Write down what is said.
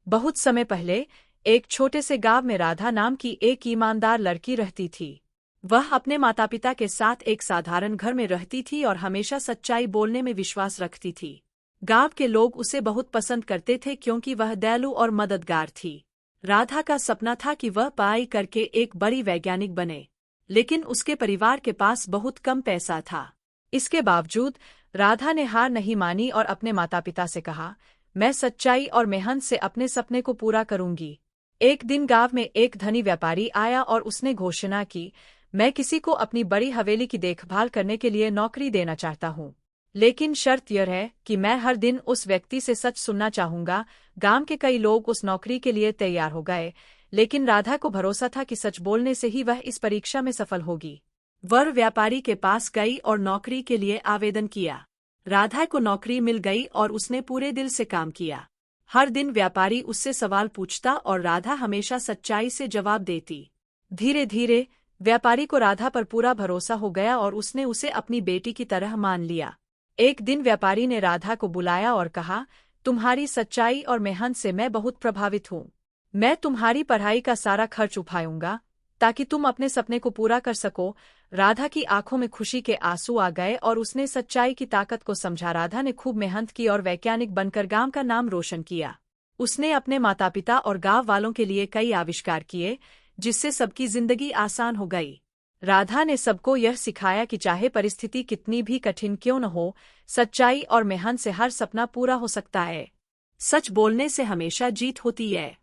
बहुत समय पहले एक छोटे से गांव में राधा नाम की एक ईमानदार लड़की रहती थी। वह अपने माता पिता के साथ एक साधारण घर में रहती थी और हमेशा सच्चाई बोलने में विश्वास रखती थी। गांव के लोग उसे बहुत पसंद करते थे क्योंकि वह दयालु और मददगार थी। राधा का सपना था कि वह पढ़ाई करके एक बड़ी वैज्ञानिक बने, लेकिन उसके परिवार के पास बहुत कम पैसा था। इसके बावजूद राधा ने हार नहीं मानी और अपने माता पिता से कहा, मैं सच्चाई और मेहनत से अपने सपने को पूरा करूंगी। एक दिन गांव में एक धनी व्यापारी आया और उसने घोषणा की, मैं किसी को अपनी बड़ी हवेली की देखभाल करने के लिए नौकरी देना चाहता हूँ, लेकिन शर्त यह है कि मैं हर दिन उस व्यक्ति से सच सुनना चाहूंगा। गांव के कई लोग उस नौकरी के लिए तैयार हो गए, लेकिन राधा को भरोसा था कि सच बोलने से ही वह इस परीक्षा में सफल होगी। वह व्यापारी के पास गई और नौकरी के लिए आवेदन किया। राधा को नौकरी मिल गई और उसने पूरे दिल से काम किया। हर दिन व्यापारी उससे सवाल पूछता और राधा हमेशा सच्चाई से जवाब देती। धीरे धीरे व्यापारी को राधा पर पूरा भरोसा हो गया और उसने उसे अपनी बेटी की तरह मान लिया। एक दिन व्यापारी ने राधा को बुलाया और कहा, तुम्हारी सच्चाई और मेहनत से मैं बहुत प्रभावित हूँ। मैं तुम्हारी पढ़ाई का सारा खर्च उठाऊंगा ताकि तुम अपने सपने को पूरा कर सको। राधा की आंखों में खुशी के आंसू आ गए और उसने सच्चाई की ताकत को समझा। राधा ने खूब मेहनत की और वैज्ञानिक बनकर गांव का नाम रोशन किया। उसने अपने माता पिता और गांव वालों के लिए कई आविष्कार किए, जिससे सबकी जिंदगी आसान हो गई। राधा ने सबको यह सिखाया कि चाहे परिस्थिति कितनी भी कठिन क्यों न हो, सच्चाई और मेहनत से हर सपना पूरा हो सकता है। सच बोलने से हमेशा जीत होती है।